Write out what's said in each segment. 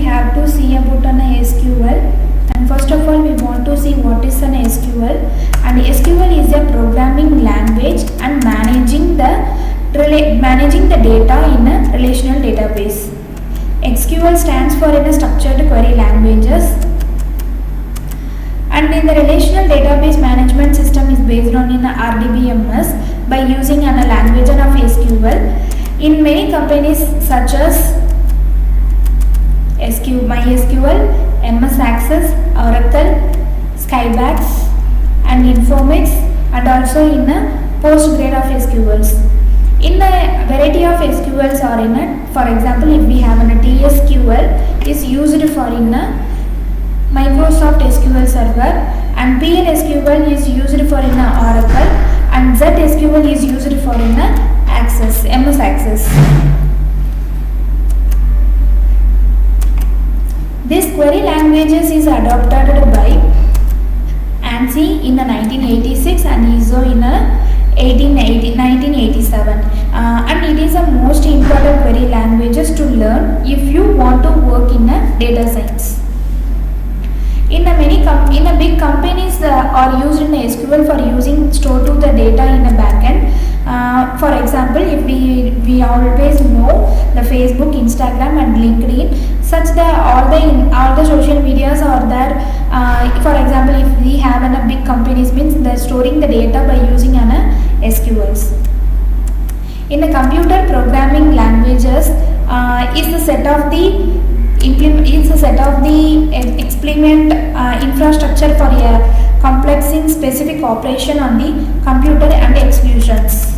have to see about an SQL. And first of all, we want to see what is an SQL. And SQL is a programming language and managing the data in a relational database. SQL stands for in a structured query languages. And in the relational database management system is based on in a RDBMS by using a language of SQL. In many companies such as MySQL, MS Access, Oracle, Skybax and Informix, and also in a post-grade of SQLs. In a variety of SQLs or in a, for example, if we have a TSQL is used for in a Microsoft SQL Server, and PLSQL is used for in a Oracle, and ZSQL is used for in a MS Access. This query languages is adopted by ANSI in 1986 and ISO in 1987, and it is the most important query languages to learn if you want to work in a data science. In a big companies are used in SQL for using store to the data in a backend. For example, if we always know the Facebook, Instagram and LinkedIn, such that all the social medias are there. For example, if we have a big companies means they're storing the data by using SQLs. In the computer programming languages is the set of the experiment infrastructure for a complexing specific operation on the computer and executions.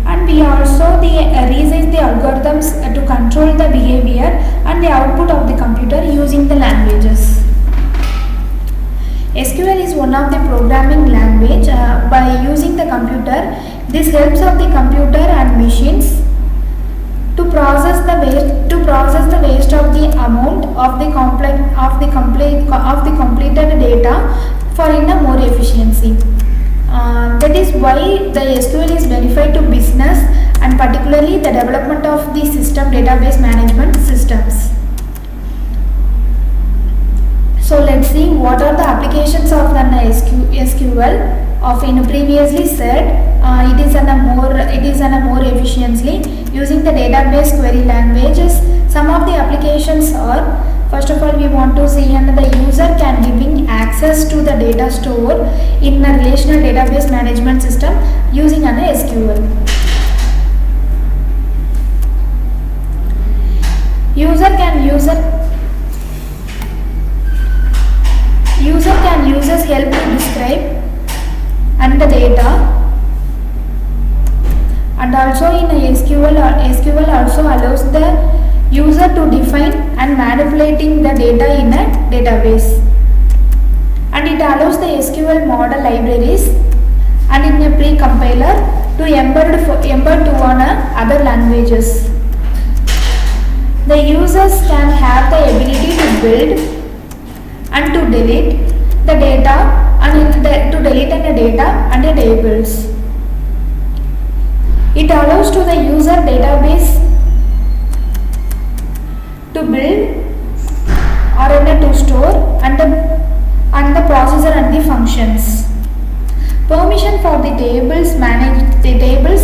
And we also research the algorithms to control the behavior and the output of the computer using the languages. SQL is one of the programming language by using the computer. This helps of the computer and machines to process the waste of the amount of the completed data for in a more efficiency. That is why the SQL is verified to business and particularly the development of the system database management systems. So let's see what are the applications of the SQL. Of previously said, it is a more efficiently using the database query languages. Some of the applications are, first of all, we want to see the user can giving access to the data store in a relational database management system using an SQL. User can users help to describe and the data, and also in SQL also allows the user to define and manipulating the data in a database, and it allows the SQL model libraries and in a pre-compiler to embed to on other languages. The users can have the ability to build and to delete the data and data and the tables. It allows to the user database to build or to store and the processor and the functions. Permission for the tables manage the tables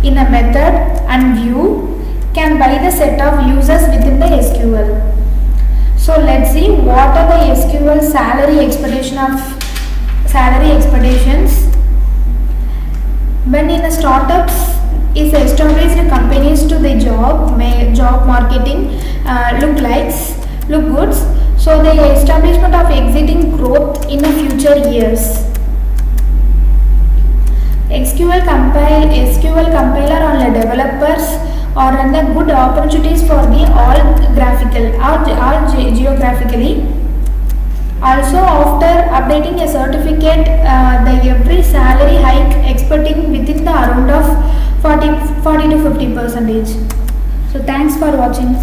in a method and view can by the set of users within the SQL. So let's see what are the SQL salary expectations. When in a startups is established companies to the job marketing look good. So the establishment of exiting growth in the future years. SQL compiler on the developers or on the good opportunities for the all geographically. Also, after updating a certificate, the every salary hike expecting within the around of 40 to 50%. So thanks for watching.